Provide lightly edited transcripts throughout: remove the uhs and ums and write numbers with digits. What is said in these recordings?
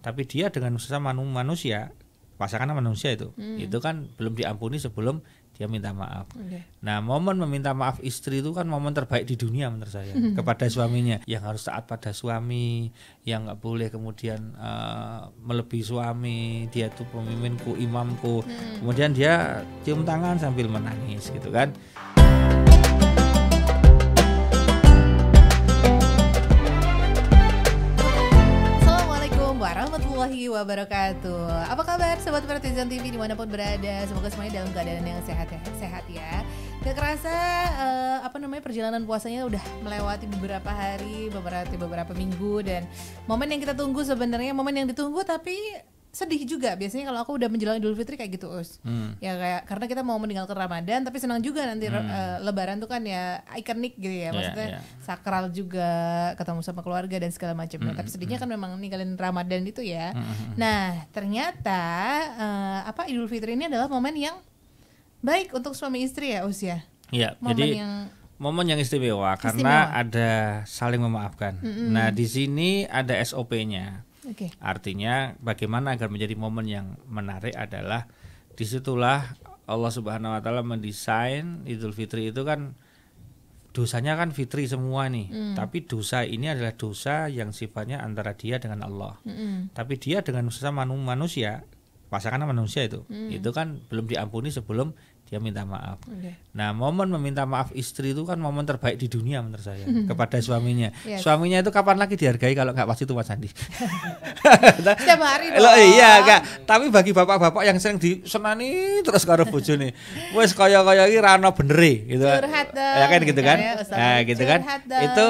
Tapi dia dengan sesama manusia, pasangan manusia itu kan belum diampuni sebelum dia minta maaf. Nah, momen meminta maaf istri itu kan momen terbaik di dunia menurut saya kepada suaminya, yang harus taat pada suami, yang nggak boleh kemudian melebihi suami, dia tuh pemimpinku, imamku. Kemudian dia cium tangan sambil menangis gitu kan. Warahmatullahi wabarakatuh. Apa kabar sobat Pertisan TV dimanapun berada? Semoga semuanya dalam keadaan yang sehat ya. Gak kerasa perjalanan puasanya udah melewati beberapa hari, beberapa minggu, dan momen yang kita tunggu sebenarnya momen yang ditunggu tapi sedih juga. Biasanya kalau aku udah menjelang Idul Fitri kayak gitu, Us. Ya kayak karena kita mau meninggalkan Ramadan, tapi senang juga nanti Lebaran tuh kan ya ikonik gitu ya. Maksudnya sakral juga, ketemu sama keluarga dan segala macam. Tapi sedihnya kan memang ninggalin Ramadan itu ya. Nah, ternyata Idul Fitri ini adalah momen yang baik untuk suami istri ya, Us ya. Iya, jadi momen yang istimewa karena ada saling memaafkan. Nah, di sini ada SOP-nya. Artinya bagaimana agar menjadi momen yang menarik adalah disitulah Allah Subhanahu Wa Taala mendesain Idul Fitri itu kan dosanya kan fitri semua nih, tapi dosa ini adalah dosa yang sifatnya antara dia dengan Allah. Tapi dia dengan sesama manusia, pasangan manusia itu kan belum diampuni sebelum dia minta maaf. Nah, momen meminta maaf istri itu kan momen terbaik di dunia menurut saya kepada suaminya. Suaminya itu kapan lagi dihargai kalau nggak pas itu Mas Andi? Setiap hari dong. Iya enggak. Tapi bagi bapak-bapak yang sering disenani terus karo bojone, wis kaya-kaya iki ra ono benere gitu. Ya kan gitu kan? Nah, gitu kan. Itu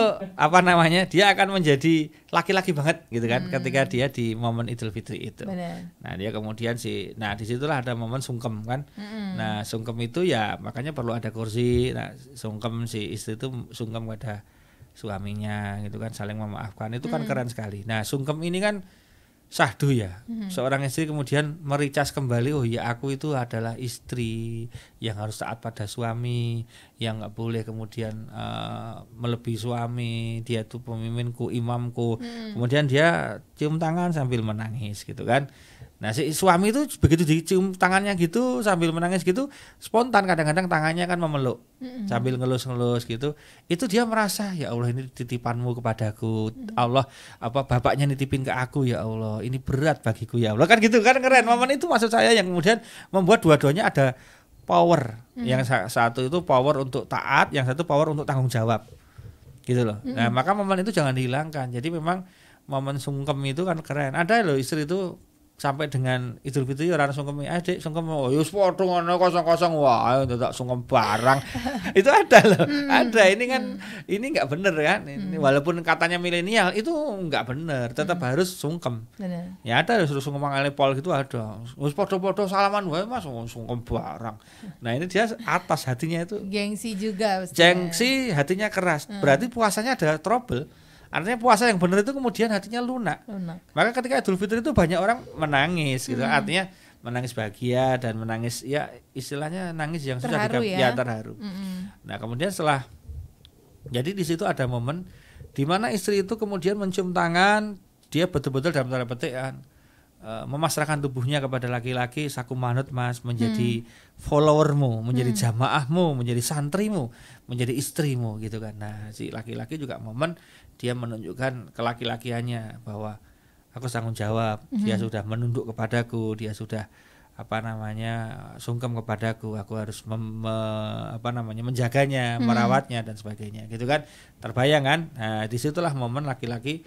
dia akan menjadi laki-laki banget gitu kan ketika dia di momen Idul Fitri itu. Nah, dia kemudian disitulah ada momen sungkem kan. Nah, sungkem itu ya makanya perlu ada kursi. Nah, sungkem si istri itu sungkem pada suaminya gitu kan, saling memaafkan. Itu kan keren sekali. Nah, sungkem ini kan syahdu ya. Seorang istri kemudian mericas kembali, oh ya aku itu adalah istri yang harus taat pada suami, yang nggak boleh kemudian melebihi suami, dia itu pemimpinku, imamku. Kemudian dia cium tangan sambil menangis gitu kan. Nah, si suami itu begitu dicium tangannya gitu sambil menangis gitu, spontan kadang-kadang tangannya kan memeluk sambil ngelus-ngelus gitu. Itu dia merasa, ya Allah ini titipanmu kepadaku. Allah bapaknya nitipin ke aku, ya Allah. Ini berat bagiku ya Allah. Kan gitu kan, keren. Momen itu maksud saya yang kemudian membuat dua-duanya ada power. Yang satu itu power untuk taat, yang satu power untuk tanggung jawab. Gitu loh. Nah, maka momen itu jangan dihilangkan. Jadi memang momen sungkem itu kan keren. Ada loh istri itu sampai dengan Idul Fitri orang sungkem, adik sungkem, oh yus potong ngono kosong-kosong, wah tak sungkem barang. Itu ada loh. Ada, ini kan ini enggak bener kan. Ini walaupun katanya milenial itu enggak bener, tetap harus sungkem. Ya ada suruh sungkem pol gitu ada. Wis podo-podo salaman wae Mas, sungkem barang. Nah, ini dia atas hatinya itu. Gengsi juga. Gengsi, hatinya keras. Berarti puasanya ada trouble. Artinya puasa yang benar itu kemudian hatinya lunak. Maka ketika Idul Fitri itu banyak orang menangis gitu. Artinya menangis bahagia dan menangis ya istilahnya nangis yang susah terharu. Nah, kemudian jadi di situ ada momen di mana istri itu kemudian mencium tangan, dia betul-betul dalam tanda petik memasrahkan tubuhnya kepada laki-laki, saku manut Mas, menjadi followermu, menjadi jamaahmu, menjadi santrimu, menjadi istrimu gitu kan. Nah, si laki-laki juga momen dia menunjukkan kelaki-lakiannya bahwa aku tanggung jawab, dia sudah menunduk kepadaku, dia sudah sungkem kepadaku, aku harus menjaganya, merawatnya dan sebagainya gitu kan. Terbayang kan? Nah, disitulah momen laki-laki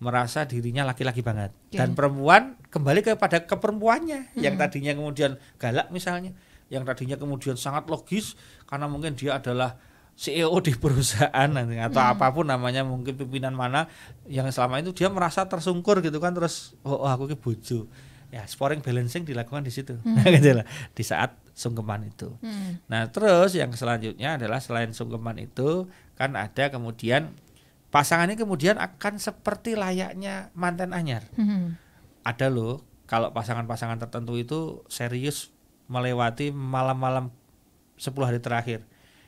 merasa dirinya laki-laki banget. Dan perempuan kembali kepada keperempuannya yang tadinya kemudian galak misalnya, yang tadinya kemudian sangat logis karena mungkin dia adalah CEO di perusahaan atau apapun namanya, mungkin pimpinan mana yang selama itu dia merasa tersungkur gitu kan, terus aku ki bojo. Ya, sparring balancing dilakukan di situ. Gitu lah, di saat sungkeman itu. Nah, terus yang selanjutnya adalah selain sungkeman itu kan ada kemudian pasangannya kemudian akan seperti layaknya mantan anyar. Ada loh kalau pasangan-pasangan tertentu itu serius melewati malam-malam 10 hari terakhir.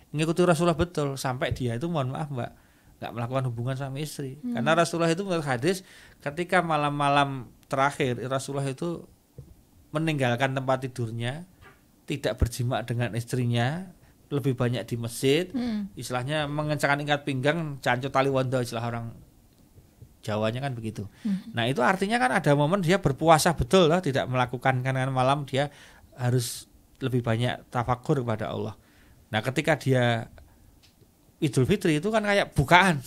Ngikuti Rasulullah betul sampai dia itu mohon maaf Mbak, nggak melakukan hubungan suami istri. Karena Rasulullah itu menurut hadis ketika malam-malam terakhir Rasulullah itu meninggalkan tempat tidurnya, tidak berjima dengan istrinya, lebih banyak di masjid, istilahnya mengencangkan ikat pinggang, cancut tali wondo, istilah orang Jawanya kan begitu. Nah itu artinya kan ada momen dia berpuasa betul lah, tidak melakukan kanan malam, dia harus lebih banyak tafakur kepada Allah. Nah ketika dia Idul Fitri itu kan kayak bukaan,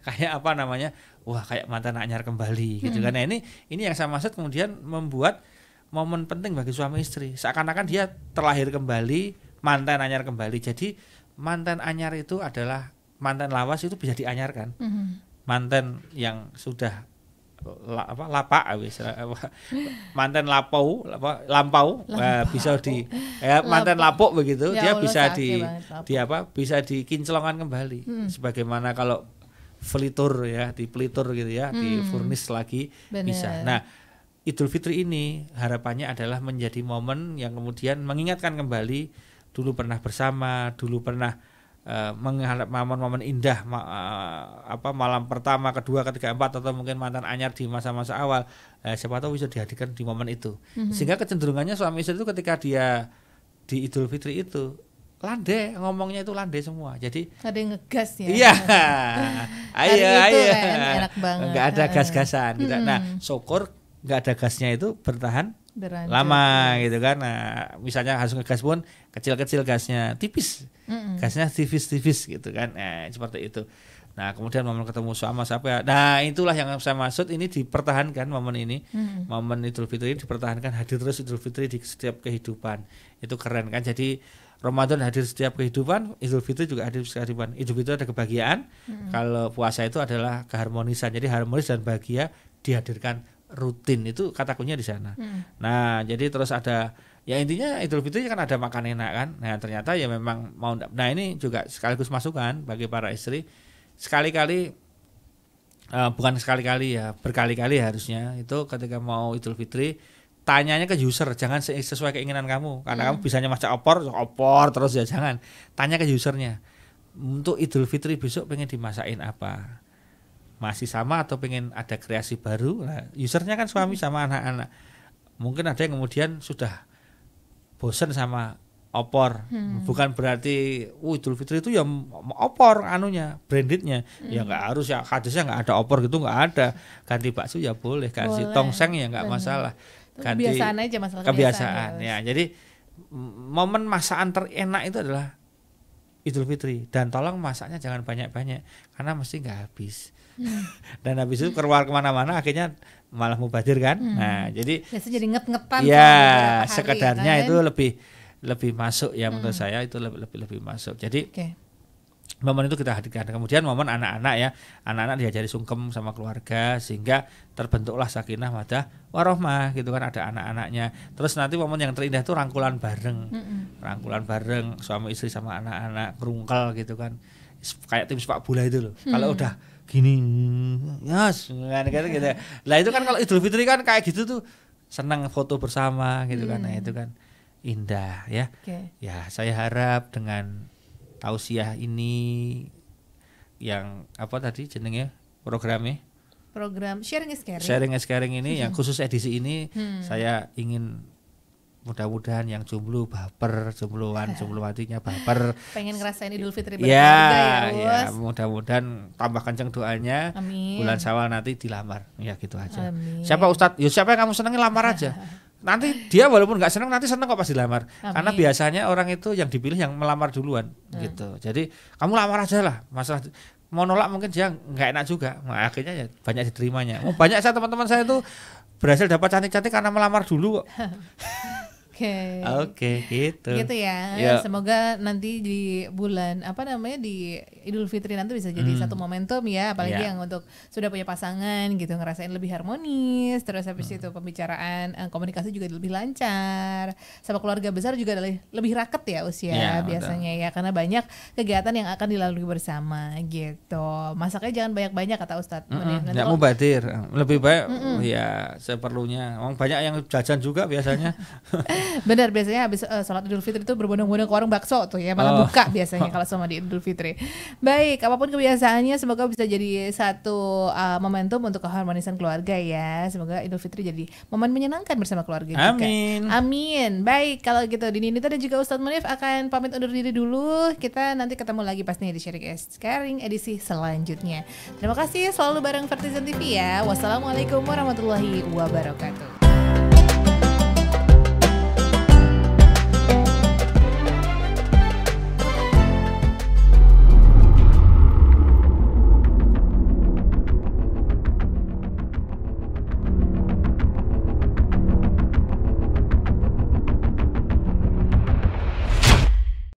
kayak apa namanya, wah kayak mantan anyar kembali gitu kan. Nah ini yang saya maksud kemudian membuat momen penting bagi suami istri, seakan-akan dia terlahir kembali, mantan anyar kembali. Jadi mantan anyar itu adalah mantan lawas, itu bisa dianyarkan. Mantan yang sudah lapak mantan lampau bisa di mantan lapuk begitu, ya dia Allah, bisa bisa dikinclongan kembali. Sebagaimana kalau felitur ya, di pelitur gitu ya, di furnis lagi. Bener. Bisa. Nah Idul Fitri ini harapannya adalah menjadi momen yang kemudian mengingatkan kembali dulu pernah bersama, dulu pernah mengharap momen-momen indah, malam pertama, kedua, ketiga, empat, atau mungkin mantan anyar di masa-masa awal, siapa tahu bisa dihadirkan di momen itu. Sehingga kecenderungannya suami istri itu ketika dia di Idul Fitri itu landai, ngomongnya itu landai semua. Jadi ada yang ngegas ya. Iya. Ayo. Kan, enak banget. Enggak ada gas-gasan gitu. Nah, syukur enggak ada gasnya itu bertahan lama gitu kan. Nah, misalnya harus ngegas pun kecil-kecil gasnya, tipis. Gasnya tipis-tipis gitu kan. Seperti itu. Nah, kemudian momen ketemu sama siapa. Nah, itulah yang saya maksud, ini dipertahankan momen ini. Momen Idul Fitri dipertahankan, hadir terus Idul Fitri di setiap kehidupan. Itu keren kan. Jadi Ramadan hadir setiap kehidupan, Idul Fitri juga hadir setiap kehidupan. Idul Fitri ada kebahagiaan. Kalau puasa itu adalah keharmonisan. Jadi harmonis dan bahagia dihadirkan rutin, itu kata kuncinya di sana. Nah, jadi terus ada ya intinya Idul Fitri kan ada makan enak kan. Nah, ternyata ya memang mau. Nah, ini juga sekaligus masukan bagi para istri. Sekali-kali bukan sekali-kali ya, berkali-kali harusnya itu ketika mau Idul Fitri tanyanya ke user, jangan sesuai keinginan kamu. Karena kamu bisanya masak opor terus ya, jangan. Tanya ke usernya. Untuk Idul Fitri besok pengen dimasakin apa? Masih sama atau pengen ada kreasi baru? Nah, usernya kan suami sama anak-anak. Mungkin ada yang kemudian sudah bosan sama opor. Bukan berarti Idul Fitri itu ya opor anunya, brandednya. Ya nggak harus ya, hadisnya nggak ada opor gitu, nggak ada. Ganti bakso ya boleh, ganti tongseng ya nggak masalah. Ganti kebiasaan aja, masalah kebiasaan ya. Jadi momen masakan terenak itu adalah Idul Fitri, dan tolong masaknya jangan banyak-banyak karena mesti nggak habis. Dan habis itu keluar kemana-mana akhirnya malah mubazir kan. Nah jadi nget-ngetan ya, sekedarnya ya kan? Itu lebih masuk ya, menurut saya itu lebih masuk. Jadi momen itu kita hadirkan. Kemudian momen anak-anak ya, anak-anak diajari sungkem sama keluarga sehingga terbentuklah sakinah mawaddah warahmah gitu kan, ada anak-anaknya. Terus nanti momen yang terindah itu rangkulan bareng. Rangkulan bareng suami istri sama anak-anak, kerungkel gitu kan. Kayak tim sepak bola itu loh. Kalau udah gini yes gitu. Lah itu kan kalau Idul Fitri kan kayak gitu tuh, senang foto bersama gitu kan. Nah itu kan indah ya. Ya saya harap dengan tausiah ini yang apa tadi jenenge programnya, program Sharing is Caring ini yang khusus edisi ini, saya ingin mudah-mudahan yang jomblo baper, jombloantinya baper, pengen ngerasain Idul Fitri berkeluarga ya mudah-mudahan tambah kenceng doanya. Amin. Bulan Syawal nanti dilamar ya gitu aja. Amin. Siapa Ustadz? Ya siapa yang kamu senengin lamar aja. Nanti dia walaupun nggak seneng nanti seneng kok pas dilamar. Amin. Karena biasanya orang itu yang dipilih yang melamar duluan gitu. Jadi kamu lamar aja lah, masalah mau nolak mungkin dia nggak enak juga. Nah, akhirnya ya banyak diterimanya. Banyak saya teman-teman saya itu berhasil dapat cantik-cantik karena melamar dulu kok. Oke, gitu. Gitu ya. Semoga nanti di bulan di Idul Fitri nanti bisa jadi satu momentum ya, apalagi yang untuk sudah punya pasangan gitu, ngerasain lebih harmonis, terus habis itu pembicaraan, komunikasi juga lebih lancar. Sama keluarga besar juga lebih raket ya usia biasanya ya, karena banyak kegiatan yang akan dilalui bersama gitu. Masaknya jangan banyak-banyak kata Ustadz. Enggak mubadir. Lebih baik ya seperlunya. Banyak yang jajan juga biasanya. Benar, biasanya habis sholat Idul Fitri itu berbondong-bondong ke warung bakso tuh ya, malah buka biasanya kalau sama di Idul Fitri. Baik, apapun kebiasaannya semoga bisa jadi satu momentum untuk keharmonisan keluarga ya. Semoga Idul Fitri jadi momen menyenangkan bersama keluarga juga. Amin. Baik, kalau gitu Dini Nita dan juga Ustadz Munif akan pamit undur diri dulu. Kita nanti ketemu lagi pastinya di Sharing is Caring edisi selanjutnya. Terima kasih, selalu bareng Vertizen TV ya. Wassalamualaikum warahmatullahi wabarakatuh.